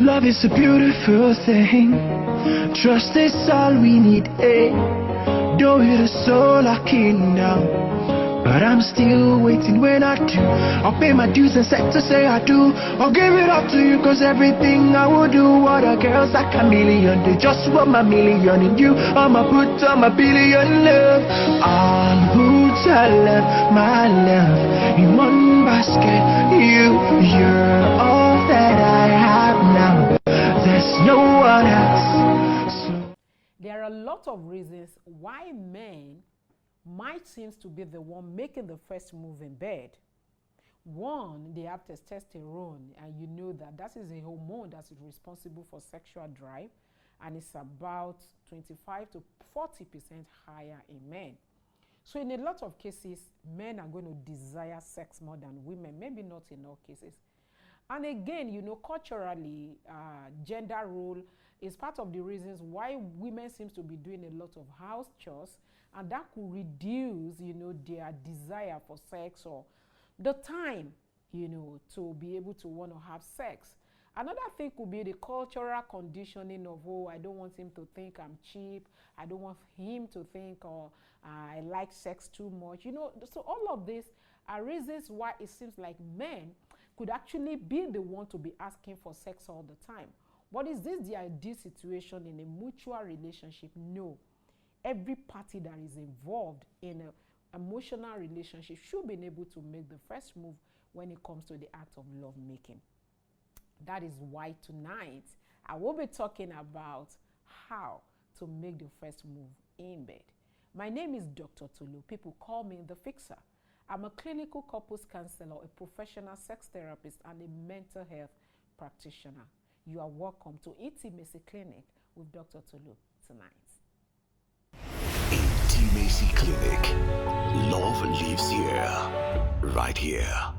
Love is a beautiful thing. Trust is all we need, eh? Though it is so lucky now, but I'm still waiting. When I do, I'll pay my dues and set to say I do. I'll give it up to you, cause everything I will do. What a girl's like a million. They just want my million in you. I'ma put on my billion love. I'll put my love in one basket. You're all that I have now. There's no one else. There are a lot of reasons why men might seem to be the one making the first move in bed. One, they have testosterone, and you know that is a hormone that is responsible for sexual drive, and it's about 25 to 40% higher in men. So in a lot of cases, men are going to desire sex more than women, maybe not in all cases. And again, you know, culturally, gender role is part of the reasons why women seem to be doing a lot of house chores, and that could reduce, you know, their desire for sex or the time, you know, to be able to want to have sex. Another thing could be the cultural conditioning of, oh, I don't want him to think I'm cheap. I don't want him to think, oh, I like sex too much. You know, so all of these are reasons why it seems like men could actually be the one to be asking for sex all the time. But is this the ideal situation in a mutual relationship? No. Every party that is involved in an emotional relationship should be able to make the first move when it comes to the act of love making. That is why tonight I will be talking about how to make the first move in bed. My name is Dr. Tolu. People call me the Fixer. I'm a clinical couples counselor, a professional sex therapist, and a mental health practitioner. You are welcome to Intimacy Clinic with Dr. Tolu tonight. Intimacy Clinic. Love lives here. Right here.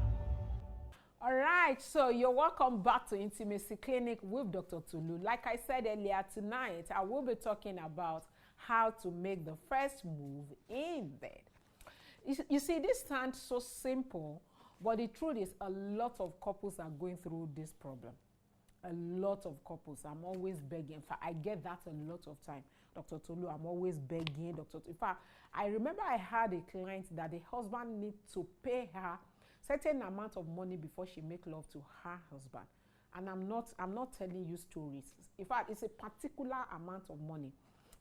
All right, so you're welcome back to Intimacy Clinic with Dr. Tolu. Like I said earlier, tonight I will be talking about how to make the first move in bed. You see, this sounds so simple, but the truth is a lot of couples are going through this problem. A lot of couples. I'm always begging. In fact, I get that a lot of time. Dr. Tolu, I'm always begging. In fact, I remember I had a client that the husband needs to pay her certain amount of money before she make love to her husband. And I'm not telling you stories. In fact, it's a particular amount of money.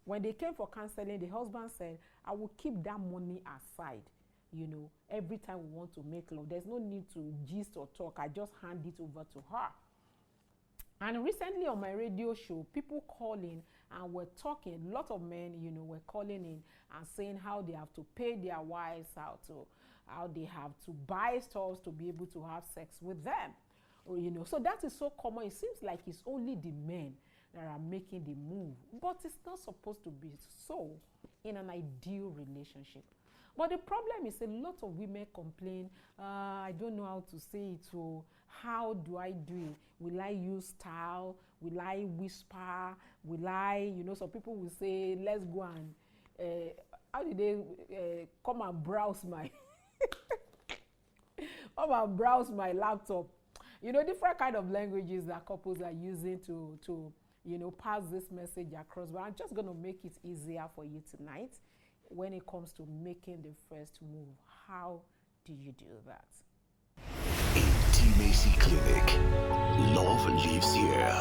When they came for counseling, the husband said, I will keep that money aside. You know, every time we want to make love, there's no need to gist or talk. I just hand it over to her. And recently on my radio show, people calling and were talking, a lot of men, you know, were calling in and saying how they have to pay their wives out, to how they have to buy stuff to be able to have sex with them. Or, you know, so that is so common. It seems like it's only the men that are making the move. But it's not supposed to be so in an ideal relationship. But the problem is a lot of women complain, I don't know how to say it, so how do I do it? Will I use style? Will I whisper? Will I, you know, some people will say, let's go and, how did they come and browse my, come and browse my laptop? You know, different kind of languages that couples are using to you know, pass this message across. But I'm just going to make it easier for you tonight when it comes to making the first move. How do you do that? Intimacy Clinic. Love lives here.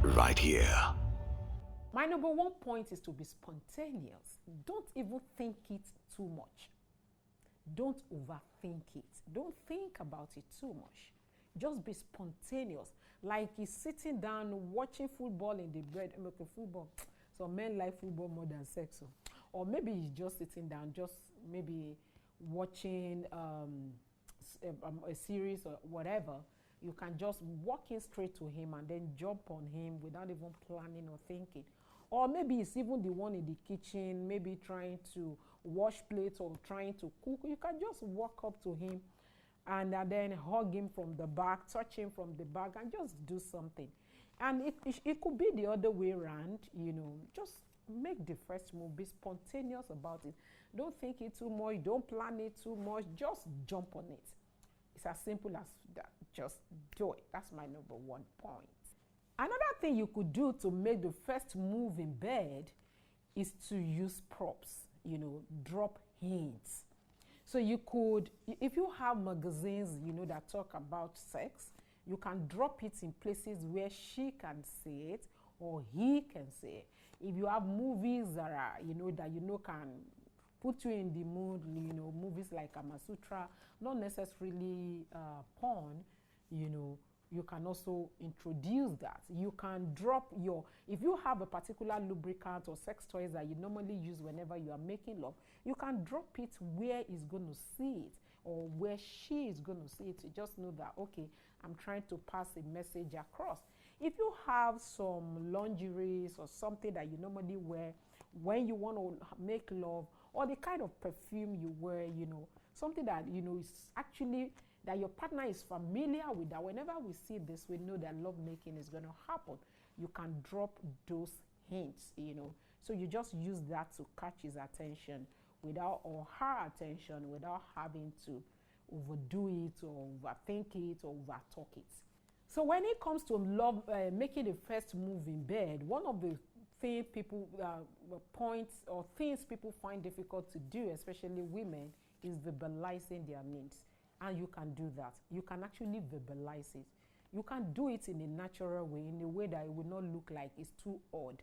Right here. My number one point is to be spontaneous. Don't even think it too much. Don't overthink it. Don't think about it too much. Just be spontaneous. Like he's sitting down watching football in the bed. Okay, football. Some men like football more than sex. Or maybe he's just sitting down, just maybe watching a series or whatever. You can just walk in straight to him and then jump on him without even planning or thinking. Or maybe it's even the one in the kitchen, maybe trying to wash plates or trying to cook. You can just walk up to him and then hug him from the back, touch him from the back, and just do something. And it could be the other way around, you know, just make the first move, be spontaneous about it. Don't think it too much, don't plan it too much, just jump on it. It's as simple as that. Just do it. That's my number one point. Another thing you could do to make the first move in bed is to use props, drop hints. So you could, if you have magazines, that talk about sex, you can drop it in places where she can see it or he can see it. If you have movies that are, can put you in the mood, movies like Kama Sutra, not necessarily porn, you can also introduce that. You can drop if you have a particular lubricant or sex toys that you normally use whenever you are making love, you can drop it where he's going to see it or where she is going to see it. You just know that, okay, I'm trying to pass a message across. If you have some lingerie or something that you normally wear when you want to make love, or the kind of perfume you wear, something that, is actually that your partner is familiar with, that whenever we see this, we know that love making is going to happen. You can drop those hints, So you just use that to catch his attention or her attention without having to overdo it or overthink it or overtalk it. So when it comes to love, making the first move in bed, one of the things people things people find difficult to do, especially women, is verbalizing their needs. And you can do that. You can actually verbalize it. You can do it in a natural way, in a way that it will not look like it's too odd.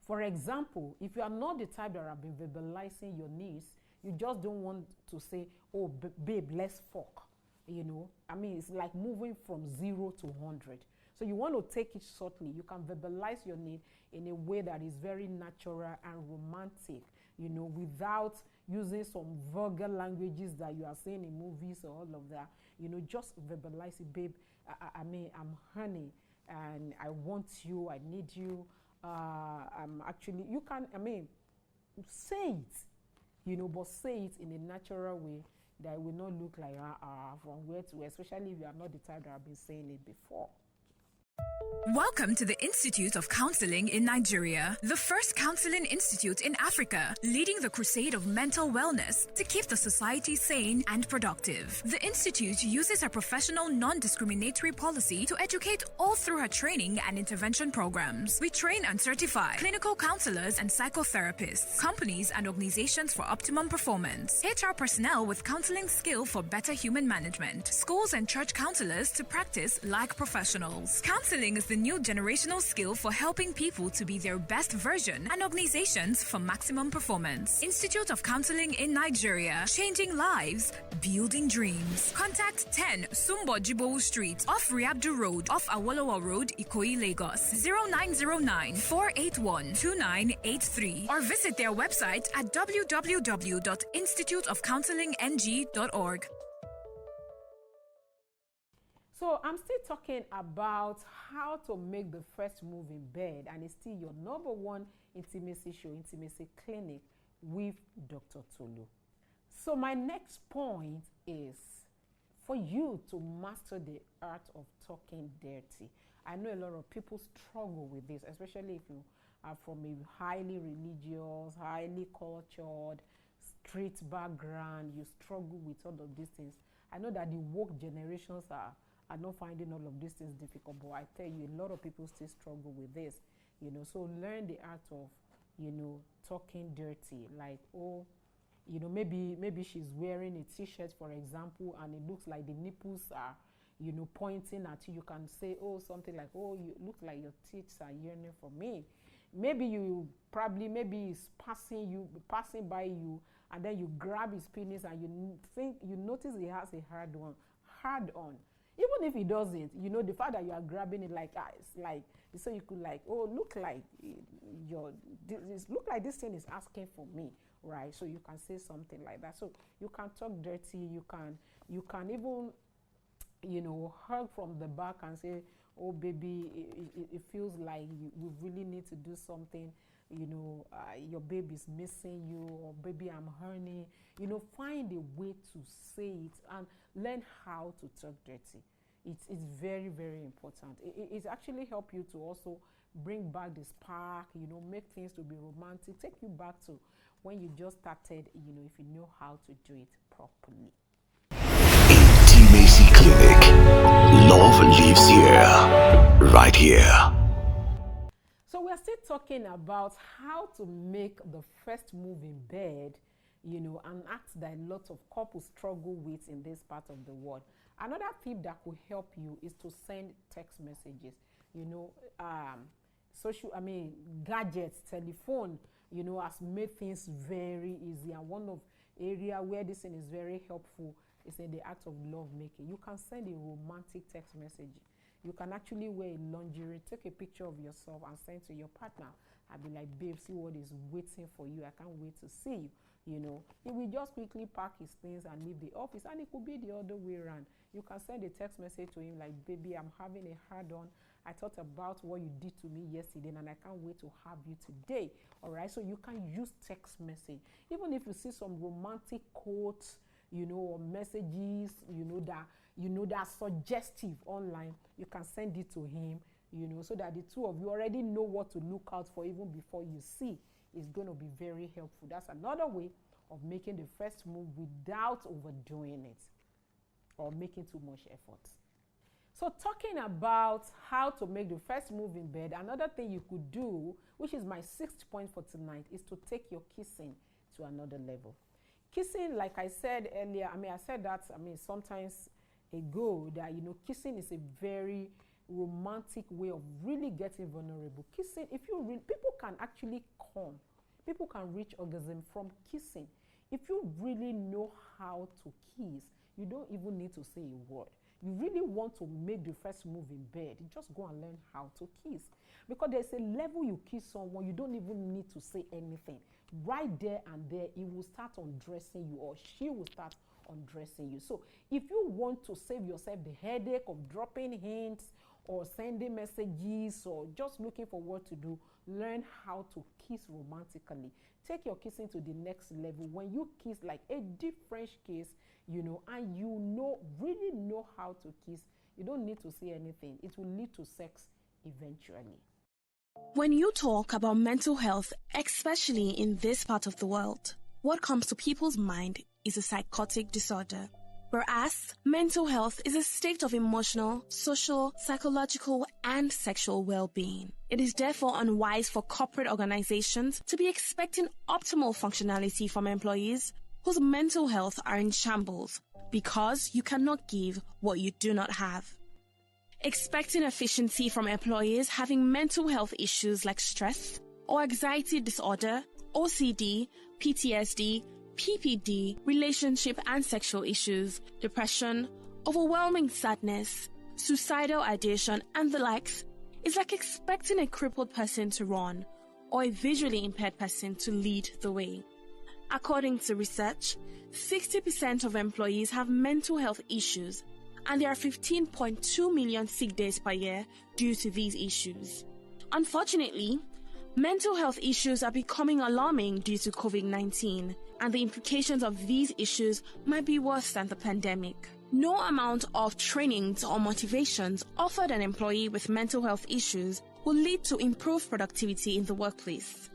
For example, if you are not the type that have been verbalizing your needs, you just don't want to say, oh, babe, let's fuck. It's like moving from 0 to 100. So you want to take it shortly. You can verbalize your need in a way that is very natural and romantic, without using some vulgar languages that you are seeing in movies or all of that. Just verbalize it, babe. I'm honey and I want you, I need you. You can, say it, but say it in a natural way that it will not look like from where to where, especially if you are not the type that have been saying it before. Welcome to the Institute of Counseling in Nigeria, the first counseling institute in Africa, leading the crusade of mental wellness to keep the society sane and productive. The institute uses a professional, non-discriminatory policy to educate all through our training and intervention programs. We train and certify clinical counselors and psychotherapists, companies and organizations for optimum performance, HR personnel with counseling skill for better human management, schools and church counselors to practice like professionals. Counseling is the new generational skill for helping people to be their best version and organizations for maximum performance. Institute of Counseling in Nigeria, changing lives, building dreams. Contact 10 Sumbo Jibowu Street, off Riabdu Road, off Awolowo Road, Ikoyi, Lagos, 0909 481 2983, or visit their website at www.instituteofcounselingng.org. So I'm still talking about how to make the first move in bed, and it's still your number one intimacy show, Intimacy Clinic with Dr. Tolu. So my next point is for you to master the art of talking dirty. I know a lot of people struggle with this, especially if you are from a highly religious, highly cultured, street background. You struggle with all of these things. I know that the woke generations are not finding all of these things difficult, but I tell you, a lot of people still struggle with this, so learn the art of, talking dirty, like, maybe she's wearing a t-shirt, for example, and it looks like the nipples are, pointing at you. You can say, something like, you look like your tits are yearning for me. Maybe he's passing by you, and then you grab his penis and you notice he has a hard on. Even if he doesn't, the fact that you are grabbing it it's like, so you could look like this thing is asking for me, right? So you can say something like that. So you can talk dirty. You can even, hug from the back and say, oh baby, it feels like we really need to do something. Your baby's missing you, or baby, I'm horny. Find a way to say it and learn how to talk dirty. It's very, very important. It actually help you to also bring back the spark, make things to be romantic, take you back to when you just started, if you know how to do it properly. Intimacy Clinic. Love lives here. Right here. talking about how to make the first move in bed, you know, an act that a lot of couples struggle with in this part of the world. Another tip that could help you is to send text messages. You know, gadgets, telephone, you know, has made things very easy. And one of area where this thing is very helpful is in the act of love making. You can send a romantic text message. You can actually wear a lingerie, take a picture of yourself and send to your partner. I'll be like, babe, see what is waiting for you. I can't wait to see you. You know, he will just quickly pack his things and leave the office, and it could be the other way around. You can send a text message to him like, baby, I'm having a hard-on. I thought about what you did to me yesterday, and I can't wait to have you today. All right, so you can use text message. Even if you see some romantic quotes, you know, or messages, you know that suggestive online, you can send it to him, you know, so that the two of you already know what to look out for even before you see. It's going to be very helpful. That's another way of making the first move without overdoing it or making too much effort. So talking about how to make the first move in bed, another thing you could do, which is my 6th point for tonight, is to take your kissing to another level. Kissing, like I said earlier, I said that sometimes ago, that, you know, kissing is a very romantic way of really getting vulnerable. Kissing, if you people can actually come, people can reach orgasm from kissing. If you really know how to kiss, you don't even need to say a word. You really want to make the first move in bed, you just go and learn how to kiss. Because there's a level you kiss someone, you don't even need to say anything. Right there and there, he will start undressing you, or she will start undressing you. So if you want to save yourself the headache of dropping hints or sending messages or just looking for what to do, learn how to kiss romantically. Take your kissing to the next level. When you kiss like a deep French kiss, you know, and you know, really know how to kiss, you don't need to say anything. It will lead to sex eventually. When you talk about mental health, especially in this part of the world, what comes to people's mind is a psychotic disorder. Whereas mental health is a state of emotional, social, psychological, and sexual well-being. It is therefore unwise for corporate organizations to be expecting optimal functionality from employees whose mental health are in shambles, because you cannot give what you do not have. Expecting efficiency from employees having mental health issues like stress or anxiety disorder, OCD, PTSD, PPD, relationship and sexual issues, depression, overwhelming sadness, suicidal ideation, and the likes is like expecting a crippled person to run or a visually impaired person to lead the way. According to research, 60% of employees have mental health issues, and there are 15.2 million sick days per year due to these issues. Unfortunately, mental health issues are becoming alarming due to COVID-19, and the implications of these issues might be worse than the pandemic. No amount of trainings or motivations offered an employee with mental health issues will lead to improved productivity in the workplace.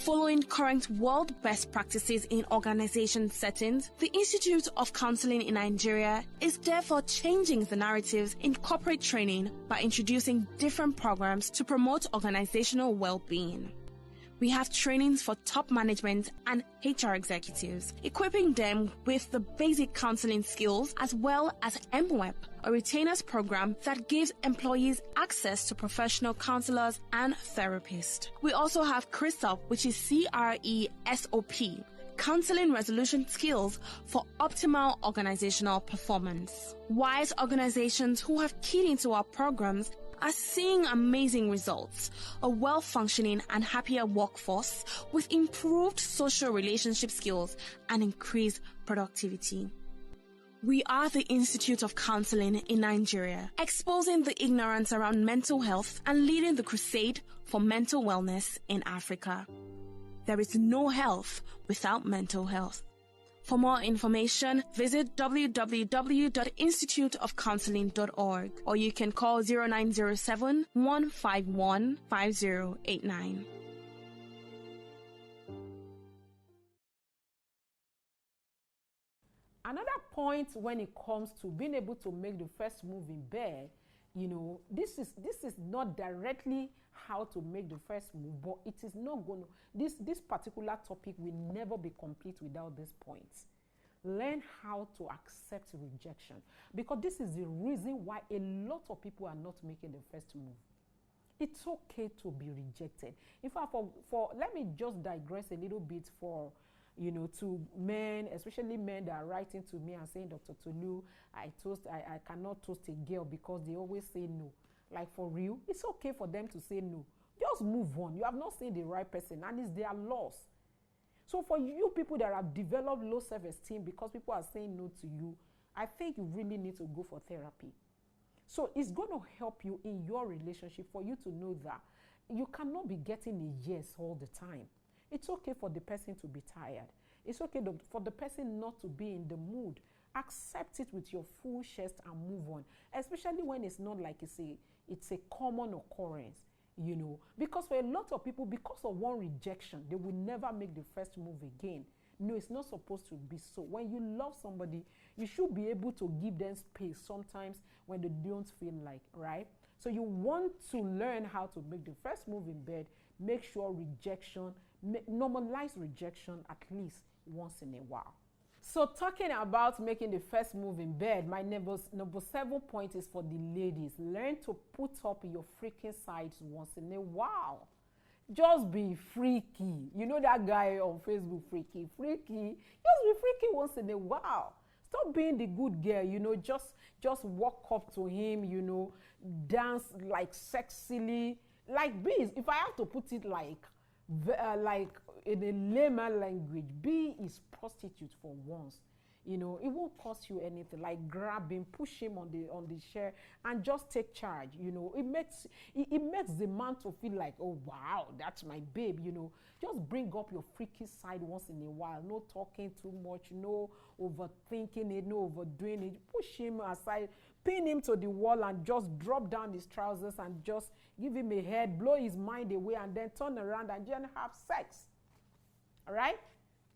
Following current world best practices in organization settings, the Institute of Counseling in Nigeria is therefore changing the narratives in corporate training by introducing different programs to promote organizational well-being. We have trainings for top management and HR executives, equipping them with the basic counseling skills, as well as MWEP, a retainers program that gives employees access to professional counselors and therapists. We also have CRESOP, which is CRESOP, counseling resolution skills for optimal organizational performance. Wise organizations who have keyed into our programs are seeing amazing results, a well-functioning and happier workforce with improved social relationship skills and increased productivity. We are the Institute of Counseling in Nigeria, exposing the ignorance around mental health and leading the crusade for mental wellness in Africa. There is no health without mental health. For more information, visit www.instituteofcounseling.org, or you can call 0907 151 5089. Another point when it comes to being able to make the first move in bed You know, this is not directly how to make the first move, but it is not going to, this particular topic will never be complete without these points. Learn how to accept rejection, because this is the reason why a lot of people are not making the first move. It's okay to be rejected. In fact, for let me just digress a little bit for, you know, to men, especially men that are writing to me and saying, Dr. Tolu, I cannot toast a girl because they always say no. Like, for real, it's okay for them to say no. Just move on. You have not seen the right person, and it's their loss. So for you people that have developed low self-esteem because people are saying no to you, I think you really need to go for therapy. So it's going to help you in your relationship for you to know that you cannot be getting a yes all the time. It's okay for the person to be tired. It's okay for the person not to be in the mood. Accept it with your full chest and move on, especially when it's not like it's a common occurrence, you know. Because for a lot of people, because of one rejection, they will never make the first move again. No, it's not supposed to be so. When you love somebody, you should be able to give them space sometimes when they don't feel like, right? So you want to learn how to make the first move in bed. Make sure rejection, normalize rejection at least once in a while. So talking about making the first move in bed, my number 7 point is for the ladies. Learn to put up your freaking sides once in a while. Just be freaky. You know that guy on Facebook, freaky. Just be freaky once in a while. Stop being the good girl, you know, just walk up to him, you know, dance like sexily. Like, be, if I have to put it like in a layman language, be his prostitute for once. You know, it won't cost you anything. Like, grab him, push him on the chair, and just take charge. You know, it makes the man to feel like, oh wow, that's my babe. You know, just bring up your freaky side once in a while. No talking too much, no overthinking it, no overdoing it. Push him aside, pin him to the wall, and just drop down his trousers and just give him a head, blow his mind away, and then turn around and then have sex. All right?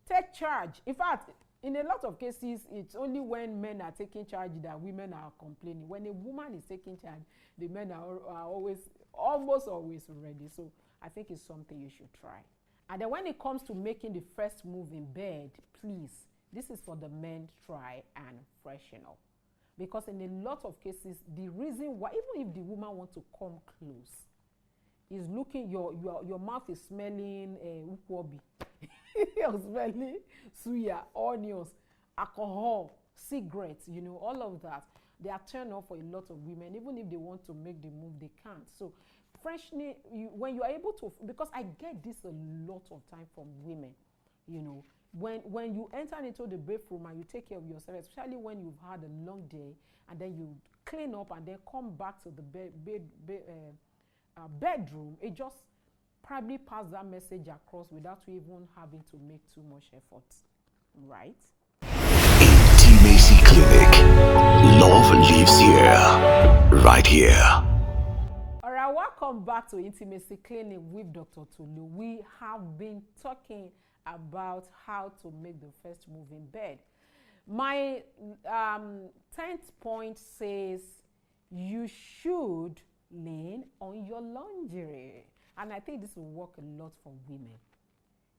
Take charge. In fact, in a lot of cases, it's only when men are taking charge that women are complaining. When a woman is taking charge, the men are almost always ready. So I think it's something you should try. And then when it comes to making the first move in bed, please, this is for the men, try and freshen up. Because in a lot of cases, the reason why, even if the woman wants to come close, is looking, your mouth is smelling ukwobi. You're smelling suya, onions, alcohol, cigarettes, you know, all of that. They are turned off for a lot of women. Even if they want to make the move, they can't. So freshly, when you are able to, because I get this a lot of time from women, you know, when you enter into the bathroom and you take care of yourself, especially when you've had a long day, and then you clean up and then come back to the bedroom, it just probably pass that message across without you even having to make too much effort, right? Intimacy Clinic. Love lives here. Right here. All right, welcome back to Intimacy Clinic with Dr. Tolu. We have been talking about how to make the first move in bed. My 10th point says you should lean on your lingerie. And I think this will work a lot for women.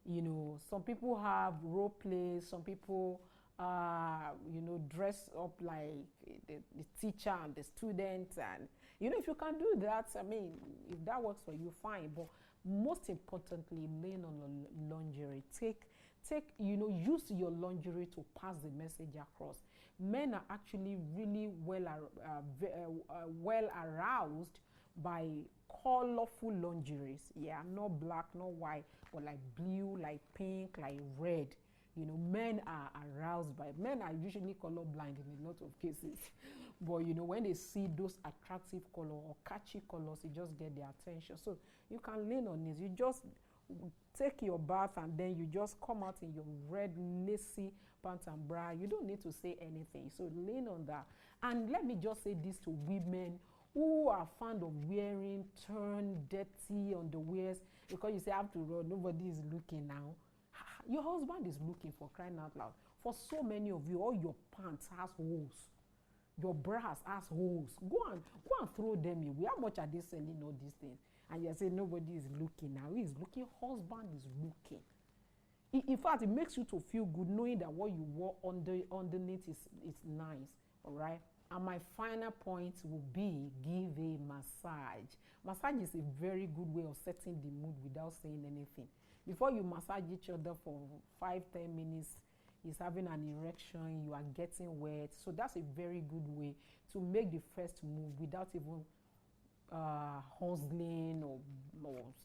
You know, some people have role plays, some people, you know, dress up like the teacher and the student. And, you know, if you can do that, I mean, if that works for you, fine. But most importantly, lean on your lingerie. You know, use your lingerie to pass the message across. Men are actually really well aroused by colorful lingeries. Yeah, not black, not white, but like blue, like pink, like red. You know, men are aroused by, men are usually colorblind in a lot of cases. But, you know, when they see those attractive color or catchy colors, it just get their attention. So you can lean on this. You just take your bath and then you just come out in your red lacy pants and bra. You don't need to say anything. So lean on that. And let me just say this to women who are fond of wearing dirty underwears, because you say, I have to run, nobody is looking now. Your husband is looking, for crying out loud. For so many of you, all your pants has holes. your bras has holes. Go and throw them away. How much are they selling all these things? And you say nobody is looking. Now who is looking? Husband is looking. In fact, it makes you to feel good knowing that what you wore underneath is nice. All right. And my final point will be give a massage. Massage is a very good way of setting the mood without saying anything. Before you massage each other for 5-10 minutes, he's having an erection, you are getting wet. So that's a very good way to make the first move without even hustling or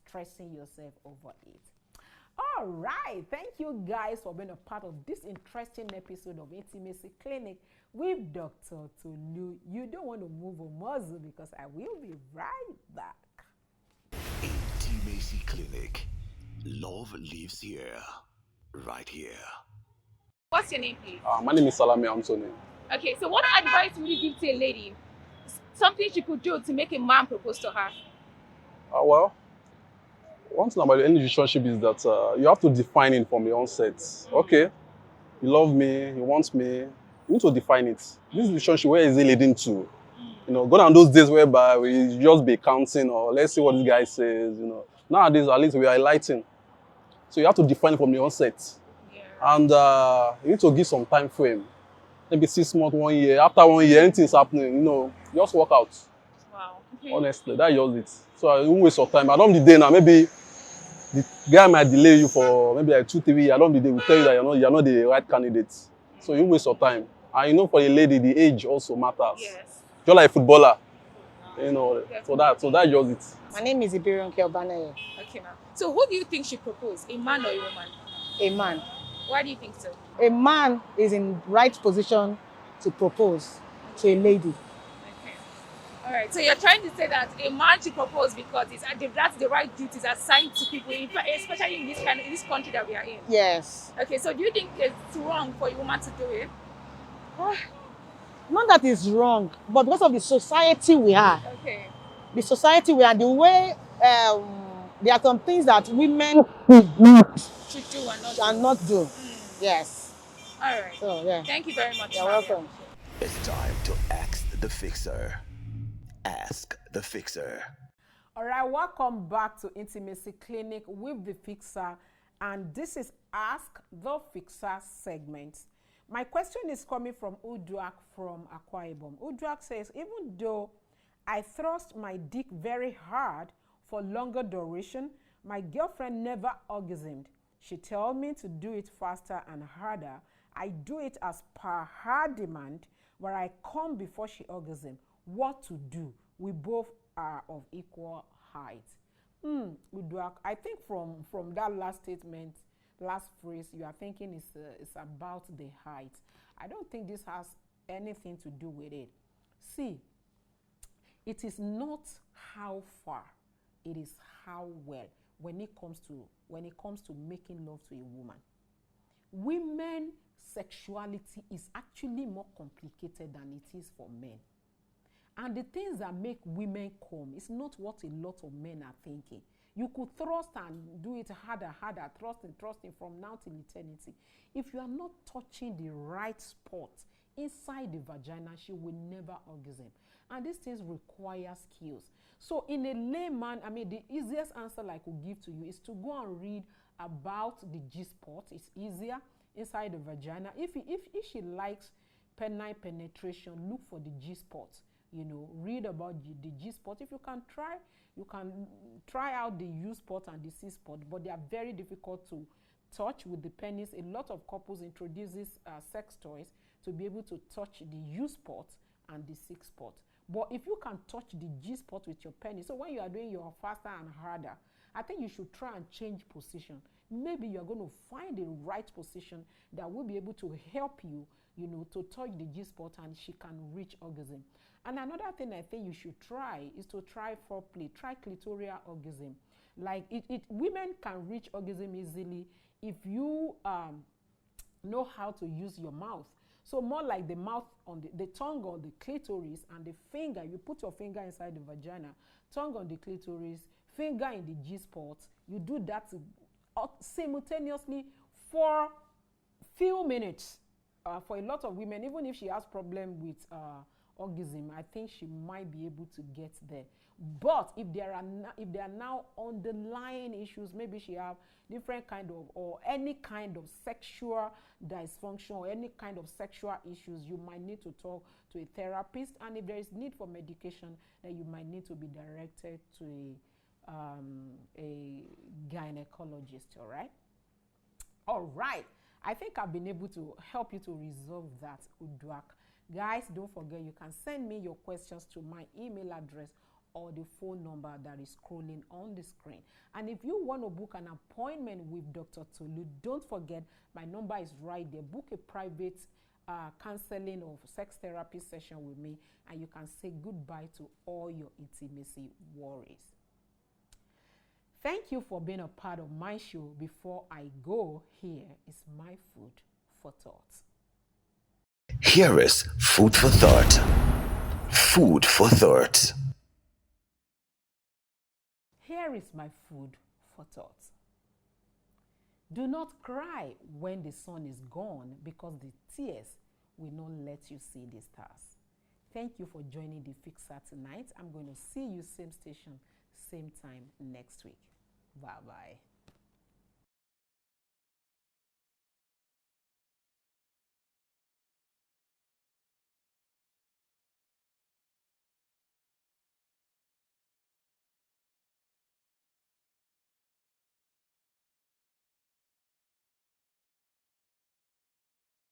stressing yourself over it. All right, thank you guys for being a part of this interesting episode of Intimacy Clinic with Dr. Tolu. You don't want to move a muscle because I will be right back. Intimacy Clinic. Love lives here. Right here. What's your name, please? My name is Salami Anthony. Okay, so what advice would you give to a lady? Something she could do to make a man propose to her? Well, one thing about any relationship is that you have to define it from the onset. Okay, you love me, you want me, you need to define it. This relationship, where is it leading to? You know, gone on those days whereby we just be counting or let's see what this guy says, you know. Nowadays, at least we are enlightened. So you have to define it from the onset. Yeah. And you need to give some time frame. Maybe 6 months, 1 year. After 1 year, anything's happening, you know, just work out. Wow. Okay. Honestly, that's just it. So I won't waste your time. At the end of the day now, maybe the guy might delay you for maybe like 2-3 years. At the end of the day, will tell you that you're not the right candidate. So you won't waste your time. And you know, for a lady, the age also matters. Yes. Just like a footballer. You know, so that's just it. My name is Iberion Kelbanaye. Okay, ma'am. So who do you think should propose, a man or a woman? A man. Why do you think so? A man is in right position to propose to a lady. Okay. All right. So you're trying to say that a man should propose because that's the right duties assigned to people, especially in this country that we are in. Yes. Okay. So do you think it's wrong for a woman to do it? Not that it's wrong, but because of the society we are. Okay. The society we are, the way there are some things that women should not Should do and not do. Yes. All right. So yeah. Thank you very much. You're ma'am. welcome. It's time to ask the fixer. Ask the fixer. All right, welcome back to Intimacy Clinic with the Fixer, and this is Ask the Fixer segment. My question is coming from Uduak from Akwa Ibom. Uduak says, even though I thrust my dick very hard for longer duration, my girlfriend never orgasmed. She tells me to do it faster and harder. I do it as per her demand, where I come before she orgasms. What to do? We both are of equal height. Uduak, I think from that last statement, last phrase, you are thinking it's about the height. I don't think this has anything to do with it. See, it is not how far, it is how well when it comes to making love to a woman. Women sexuality is actually more complicated than it is for men. And the things that make women come is not what a lot of men are thinking. You could thrust and do it harder, thrusting from now till eternity. If you are not touching the right spot inside the vagina, she will never orgasm. And these things require skills. So in a layman, the easiest answer I could give to you is to go and read about the G-spot. It's easier inside the vagina. If she likes penile penetration, look for the G-spot. You know, read about the G-spot. If you can try out the U-spot and the C-spot, but they are very difficult to touch with the penis. A lot of couples introduces sex toys to be able to touch the U-spot and the C-spot. But if you can touch the G-spot with your penis, so when you are doing your faster and harder, I think you should try and change position. Maybe you're going to find the right position that will be able to help you, to touch the G-spot and she can reach orgasm. And another thing I think you should try is to try foreplay, try clitoral orgasm. Like women can reach orgasm easily if you know how to use your mouth. So more like the mouth on the tongue on the clitoris and the finger, you put your finger inside the vagina, tongue on the clitoris, finger in the G-spot. You do that simultaneously for few minutes. For a lot of women, even if she has problem with orgasm, I think she might be able to get there. But if there are now underlying issues, maybe she have different kind of or any kind of sexual dysfunction or any kind of sexual issues, you might need to talk to a therapist. And if there is need for medication, then you might need to be directed to a gynecologist. All right. I think I've been able to help you to resolve that, Uduak. Guys, don't forget you can send me your questions to my email address or the phone number that is scrolling on the screen. And if you want to book an appointment with Dr. Tolu, don't forget my number is right there. Book a private counseling or sex therapy session with me, and you can say goodbye to all your intimacy worries. Thank you for being a part of my show. Before I go, here is my food for thought. Here is food for thought. Food for thought. Here is my food for thought. Do not cry when the sun is gone, because the tears will not let you see the stars. Thank you for joining the Fixer tonight. I'm going to see you same station, same time next week. Bye-bye.